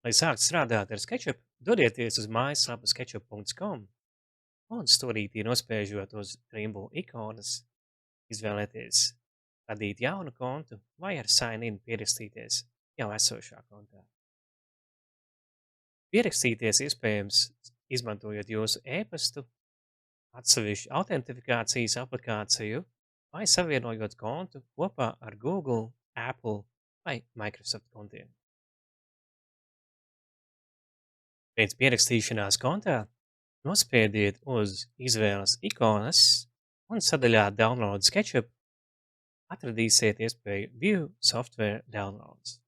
Lai sāktu strādāt ar SketchUp, dodieties uz mājaslapu sketchup.com un stūrītī nospiežot uz trimble ikonas, izvēlēties radīt jaunu kontu vai ar sign in pierakstīties jau esošā kontā. Pierakstīties iespējams izmantojot jūsu e-pastu, atsevišķu autentifikācijas aplikāciju vai savienojot kontu kopā ar Google, Apple vai Microsoft kontiem. Pēc pierakstīšanās kontā nospiediet uz izvēles ikonas un sadaļā Download SketchUp atradīsiet iespēju View Software Downloads.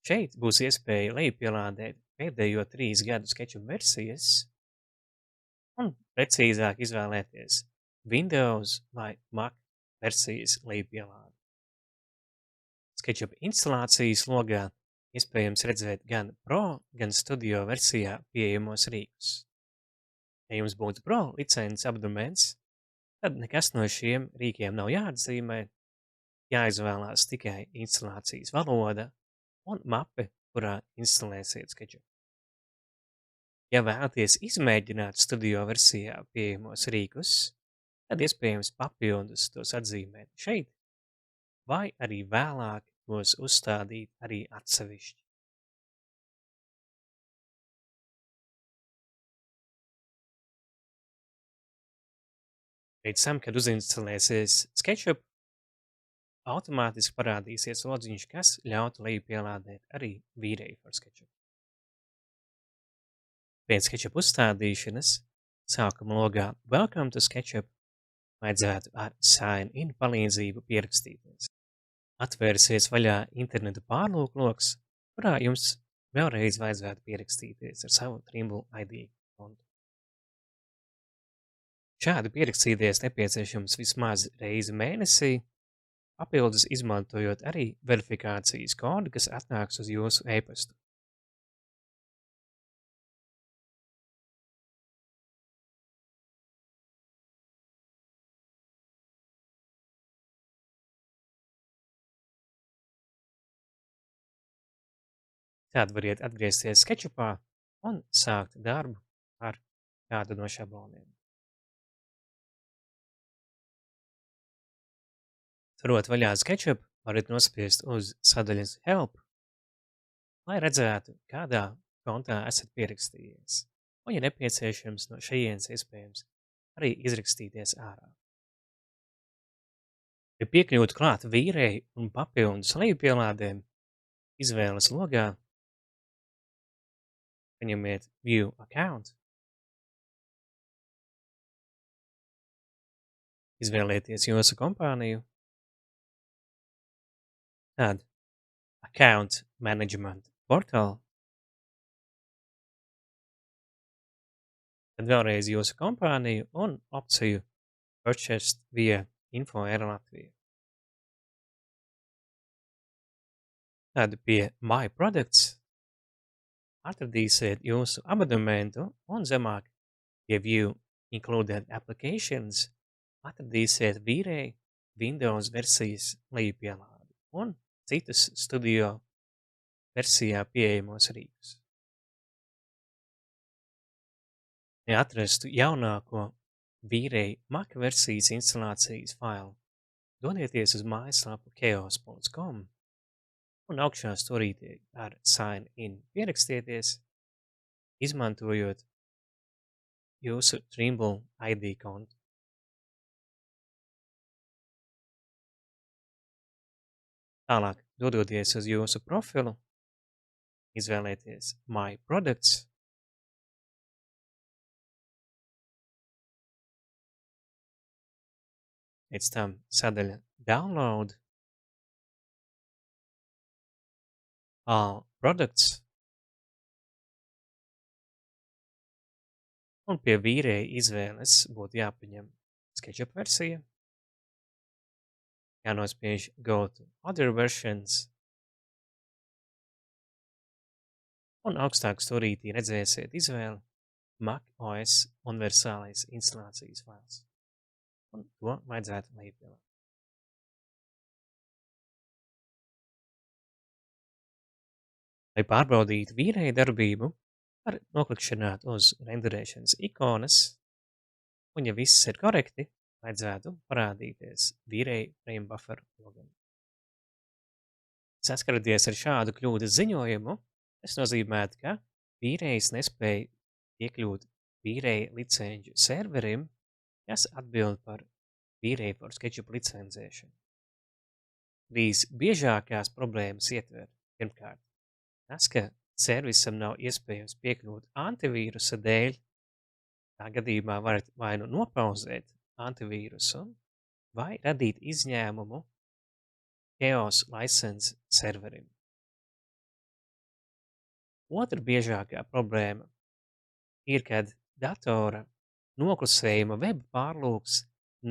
Šeit būs iespēja lejupielādēt pēdējo 3 gadu SketchUp versijas un precīzāk izvēlēties Windows vai Mac versijas lejupielādi. SketchUp instalācijas logā iespējams redzēt gan Pro, gan Studio versijā pieejamos rīkus. Ja jums būtu Pro licences abonements, tad nekas no šiem rīkiem nav jāatzīmē, jāizvēlās tikai instalācijas valoda un mape, kurā instalēsiet SketchUp. Ja vēlaties izmēģināt Studio versijā pieejamos rīkus, tad iespējams papildus tos atzīmēt šeit, vai arī vēlāk tos uzstādīt arī atsevišķi. Pēc tam, kad uzinstalēsies SketchUp, automātiski parādīsies lodziņš, kas ļautu lejupielādēt arī VRay for SketchUp. Pēc SketchUp uzstādīšanas sākuma logā Welcome to SketchUp vajadzētu ar Sign in palīdzību pierakstīties. Atvērsies vaļā interneta pārlūkloks, kurā jums vēlreiz vajadzētu pierakstīties ar savu Trimble ID kontu. Šādi pierakstīties nepieciešams vismaz reizi mēnesī, papildus izmantojot arī verifikācijas kodu, kas atnāks uz jūsu e-pastu. Tad variet atgriezties SketchUpā un sākt darbu ar kādu no šabloniem. Turot vaļā SketchUp, varat nospiest uz sadaļas Help, lai redzētu, kādā kontā esat pierakstījies, un, ja nepieciešams, no šejienes iespējams arī izrakstīties ārā. Ja piekļūtu klāt VRay un papildus lejupielādēm, izvēles logā paņemiet View Account, izvēlieties jūsu kompāniju, tad Account Management Portal, tad vēlreiz jūsu kompāniju un opciju Purchased via Info Air Latvija. Tad pie My Products atradīsiet jūsu abonementu un zemāk pie View Included Applications atradīsiet VRay Windows versijas lejupielādi un citus Studio versijā pieejamos rīkus. Ja atrastu jaunāko VRay Mac versijas instalācijas failu, dodieties uz mājaslapu chaos.com un augšā stūrītī ar Sign in pierakstieties, izmantojot jūsu Trimble ID kontu. Tālāk, dodoties uz jūsu profilu, izvēlēties My Products, pēc tam sadaļa Download, All Products, un pie VRay izvēles būtu jāpaņem SketchUp versija, jānospiež Go to Other Versions, un augstāk stūrītī redzēsiet izvēli Mac OS universālais instalācijas fails, un to vajadzētu lejupielādēt. Lai pārbaudītu vīrēja darbību, var noklikšķināt uz renderēšanas ikonas, un ja viss ir korekti, vajadzētu parādīties vīrēja frame buffer logam. Saskaraties ar šādu kļūdas ziņojumu, tas nozīmētu, ka vīrējs nespēja piekļūt vīrēja licenču serverim, kas atbild par vīrēja for SketchUp licencēšanu. Trīs biežākās problēmas ietver pirmkārt tas, ka servisam nav iespējams piekļūt antivīrusa dēļ. Tā gadījumā varat vai nu nopauzēt antivīrusu, vai radīt izņēmumu Chaos license serverim. Otra biežākā problēma ir, kad datora noklusējuma web pārlūks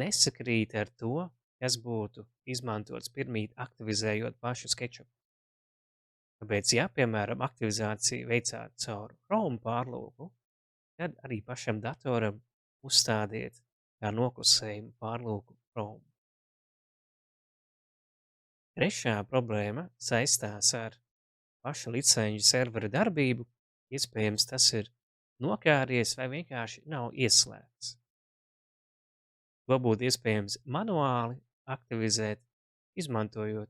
nesakrīt ar to, kas būtu izmantots pirmīt aktivizējot pašu SketchUp. Tāpēc, ja, piemēram, aktivizācija veicāt caur Chrome pārlūku, tad arī pašam datoram uzstādiet kā noklusējumu pārlūku Chrome. Trešā problēma saistās ar paša licenču servera darbību, iespējams tas ir nokāries vai vienkārši nav ieslēgts. To būtu iespējams manuāli aktivizēt, izmantojot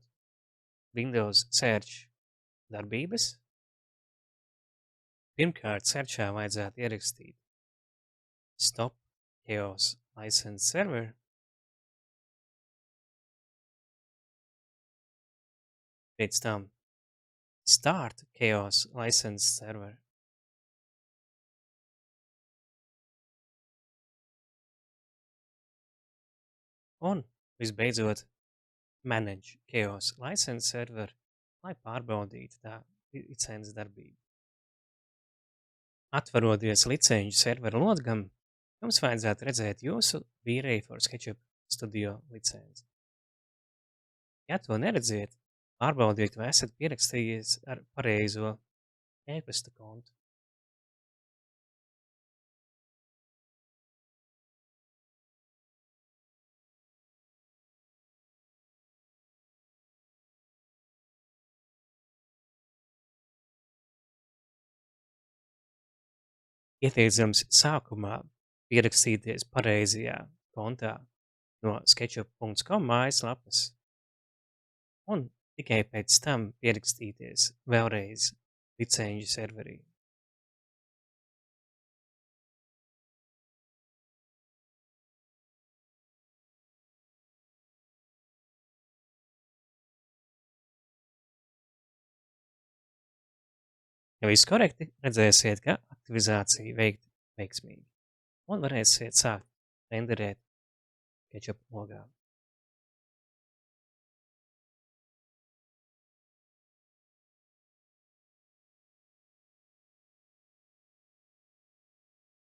Windows Search darbības. Pirmkārt, searchā vajadzētu ierakstīt Stop Chaos License Server. Pēc tam Start Chaos License Server. Un, visbeidzot, Manage Chaos License Server, lai pārbaudītu tā licences darbību. Atveroties licenču servera logam, jums vajadzētu redzēt jūsu vīrēja for SketchUp Studio licenci. Ja to neredziet, pārbaudiet, vai esat pierakstījies ar pareizo e-pasta kontu. Ieteicams sākumā pierakstīties pareizajā kontā no sketchup.com mājaslapas un tikai pēc tam pierakstīties vēlreiz licenču serverī. Ja viss korekti, redzēsiet, ka aktivizācija veikta veiksmīgi un varēsiet sākt renderēt SketchUp logā.